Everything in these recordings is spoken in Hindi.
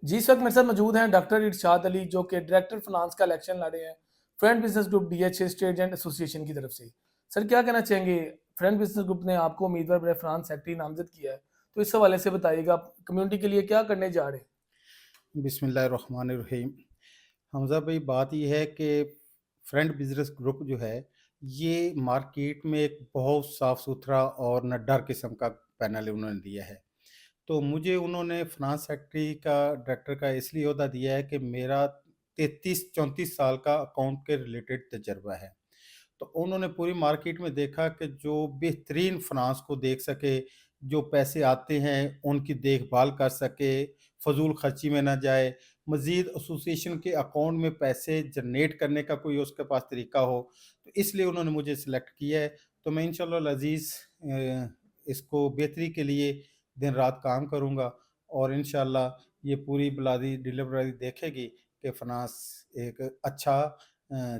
जी, इस वक्त मेरे साथ मौजूद हैं डॉक्टर इरशाद अली जो कि डायरेक्टर फाइनेंस का इलेक्शन लड़े हैं friend business group DHA state and association की तरफ से। सर क्या कहना चाहेंगे, फ्रेंड बिजनेस ग्रुप ने आपको उम्मीदवार बड़े फाइनेंस सेक्रेटरी नामजद किया है, तो इस हवाले से बताइएगा आप कम्युनिटी के लिए क्या करने जा रहे हैं। बिस्मिल्लाहिर्रहमानिर्रहीम। हमज़ा भाई, बात ये है कि फ्रेंड बिज़नेस ग्रुप जो है, ये मार्केट में एक बहुत साफ़-सुथरा और निडर किस्म का पैनल उन्होंने दिया है। तो मुझे उन्होंने फ़िनांस सेक्रेटरी का डायरेक्टर का इसलिए ओहदा दिया है कि मेरा 33-34 साल का अकाउंट के रिलेटेड तजुर्बा है। तो उन्होंने पूरी मार्केट में देखा कि जो बेहतरीन फ़िनांस को देख सके, जो पैसे आते हैं उनकी देखभाल कर सके, फ़ज़ूल ख़र्ची में ना जाए, मज़ीद एसोसिएशन के अकाउंट में पैसे जनरेट करने का कोई उसके पास तरीका हो, तो इसलिए उन्होंने मुझे सिलेक्ट किया है। तो मैं इंशाअल्लाह अज़ीज़ इसको बेहतरी के लिए दिन-रात काम करूँगा और इंशाअल्लाह ये पूरी ब्लादी डिलीवरी देखेगी कि फ़िनांस एक अच्छा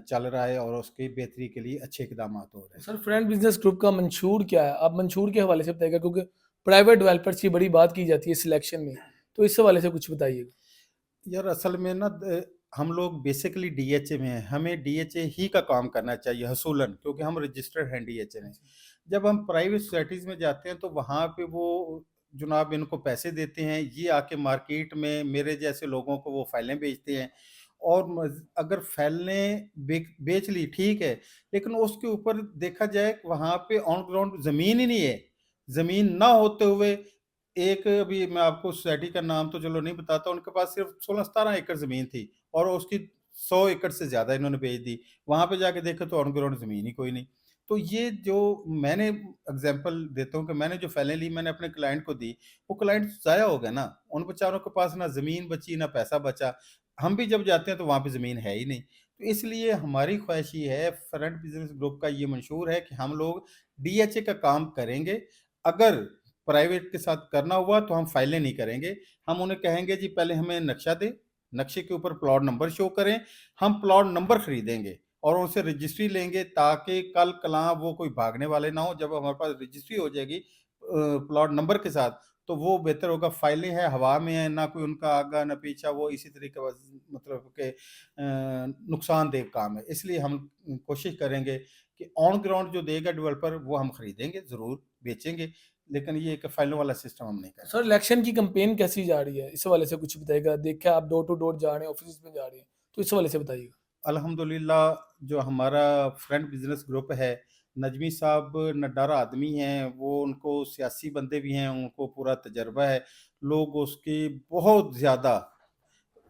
चल रहा है और उसकी बेहतरी के लिए अच्छे इक़दामात हो रहे हैं। सर फ्रेंड बिजनेस ग्रुप का मंशूर क्या है, आप मंशूर के हवाले से बताइएगा क्योंकि प्राइवेट डेवलपर्स की बड़ी बात की जाती है सिलेक्शन में, तो इस हवाले से कुछ बताइएगा। यार असल में ना हम लोग बेसिकली डीएचए में हैं, हमें डीएचए ही का काम करना चाहिए हसूलन, क्योंकि हम रजिस्टर्ड हैं डीएचए में। जब हम प्राइवेट सोसाइटीज़ में जाते हैं तो वहाँ पे वो जनाब इनको पैसे देते हैं, ये आके मार्केट में मेरे जैसे लोगों को वो फाइलें बेचते हैं और अगर फाइलें बेच ली ठीक है, लेकिन उसके ऊपर देखा जाए वहाँ पे ऑन ग्राउंड ज़मीन ही नहीं है। ज़मीन ना होते हुए एक, अभी मैं आपको सोसाइटी का नाम तो चलो नहीं बताता, उनके पास सिर्फ 16-17 एकड़ ज़मीन थी और उसकी 100 एकड़ से ज़्यादा इन्होंने बेच दी। वहाँ पे जाके देखा तो ऑन ग्राउंड ज़मीन ही कोई नहीं। तो ये जो मैंने एग्ज़ाम्पल देता हूँ कि मैंने जो फाइलें ली मैंने अपने क्लाइंट को दी, वो क्लाइंट ज़ाया हो गया ना। उन बेचारों के पास ना ज़मीन बची, ना पैसा बचा। हम भी जब जाते हैं तो वहाँ पे ज़मीन है ही नहीं। तो इसलिए हमारी ख्वाहिश ये है, फ्रंट बिज़नेस ग्रुप का ये मंशूर है कि हम लोग डीएचए का काम करेंगे। अगर प्राइवेट के साथ करना हुआ तो हम फाइलें नहीं करेंगे। हम उन्हें कहेंगे जी पहले हमें नक्शा दें, नक्शे के ऊपर प्लॉट नंबर शो करें, हम प्लॉट नंबर खरीदेंगे और उनसे रजिस्ट्री लेंगे ताकि कल-कलाँ वो कोई भागने वाले ना हों। जब हमारे पास रजिस्ट्री हो जाएगी प्लॉट नंबर के साथ, तो वो बेहतर होगा। फाइलें हैं, हवा में हैं, ना कोई उनका आगा ना पीछा, वो इसी तरीके बस मतलब कि नुकसानदेह काम है। इसलिए हम कोशिश करेंगे कि ऑन ग्राउंड जो देगा डेवलपर वो हम खरीदेंगे, ज़रूर बेचेंगे, लेकिन ये एक फाइलों वाला सिस्टम हम नहीं सर करेंगे। इलेक्शन की कैंपेन कैसी जा रही है, इस हवाले से कुछ बताइएगा। देखा आप डोर टू डोर जा रहे हैं, ऑफिस में जा रहे हैं, तो इस हवाले से बताइएगा। अल्हम्दुलिल्लाह जो हमारा फ्रंट बिज़नेस ग्रुप है, नजमी साहब निडर आदमी हैं, वो उनको सियासी बंदे भी हैं, उनको पूरा तजर्बा है। लोग उसकी बहुत ज़्यादा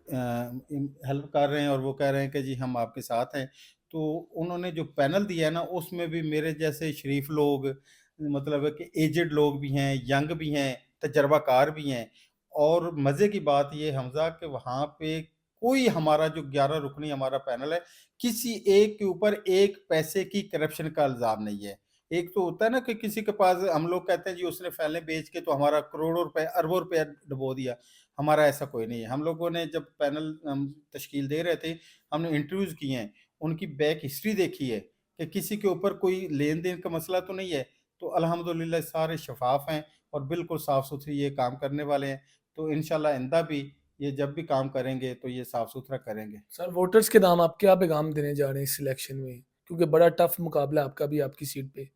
हेल्प कर रहे हैं और वो कह रहे हैं कि जी हम आपके साथ हैं। तो उन्होंने जो पैनल दिया है ना, उसमें भी मेरे जैसे शरीफ लोग, मतलब है कि एजेड लोग भी हैं, यंग भी हैं, तजर्बाकार भी हैं। और मज़े की बात ये हमज़ा कि वहाँ पे कोई हमारा जो 11 रुकनी हमारा पैनल है, किसी एक के ऊपर एक पैसे की करप्शन का इल्ज़ाम नहीं है। एक तो होता है ना कि किसी के पास हम लोग कहते हैं जी उसने फाइलें बेच के तो हमारा करोड़ों रुपए, अरबों रुपया डुबो दिया। हमारा ऐसा कोई नहीं है। हम लोगों ने जब पैनल हम तश्कील दे रहे थे, हमने इंटरव्यूज़ किए हैं, उनकी बैक हिस्ट्री देखी है कि किसी के ऊपर कोई लेन-देन का मसला तो नहीं है। तो अल्हम्दुलिल्लाह सारे शफ़ाफ़ हैं और बिल्कुल साफ़-सुथरी ये काम करने वाले हैं। तो इंशाअल्लाह आइंदा भी ये जब भी काम करेंगे तो ये साफ़-सुथरा करेंगे। सर वोटर्स के नाम आप क्या पैगाम देने जा रहे हैं इस इलेक्शन में, क्योंकि बड़ा टफ मुकाबला है आपका भी आपकी सीट पे।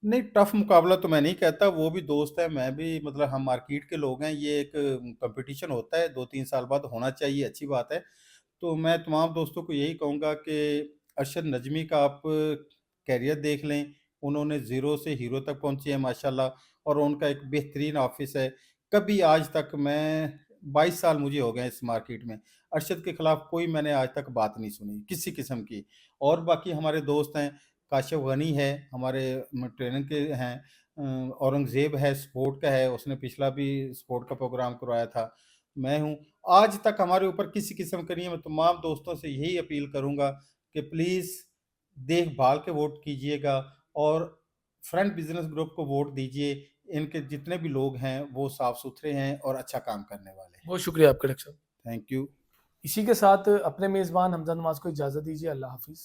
नहीं, टफ़ मुकाबला तो मैं नहीं कहता, वो भी दोस्त है, मैं भी, मतलब हम मार्केट के लोग हैं, ये एक कॉम्पिटिशन होता है, 2-3 साल बाद होना चाहिए, अच्छी बात है। तो मैं तमाम दोस्तों को यही कहूँगा कि अरशद नज़मी का आप करियर देख लें, उन्होंने ज़ीरो से हीरो तक पहुँचे हैं माशाल्लाह और उनका एक बेहतरीन ऑफ़िस है। कभी आज तक मैं 22 साल मुझे हो गए हैं इस मार्केट में, अरशद के खिलाफ कोई मैंने आज तक बात नहीं सुनी, किसी किस्म की। और बाकी हमारे दोस्त हैं, काशिफ़ गनी है, हमारे ट्रेनिंग के हैं, औरंगज़ेब है, स्पोर्ट का है, उसने पिछला भी स्पोर्ट का प्रोग्राम करवाया था। मैं हूँ। आज तक हमारे ऊपर किसी किस्म का नहीं है। मैं तमाम दोस्तों से यही अपील करूँगा कि प्लीज़ देखभाल के वोट कीजिएगा और फ्रंट बिज़नेस ग्रुप को वोट दीजिए। इनके जितने भी लोग हैं, वो साफ-सुथरे हैं और अच्छा काम करने वाले हैं। बहुत शुक्रिया आपका डॉक्टर साहब। Thank you. इसी के साथ अपने मेज़बान हमजा नवाज़ को इजाज़त दीजिए। अल्लाह हाफ़िज़।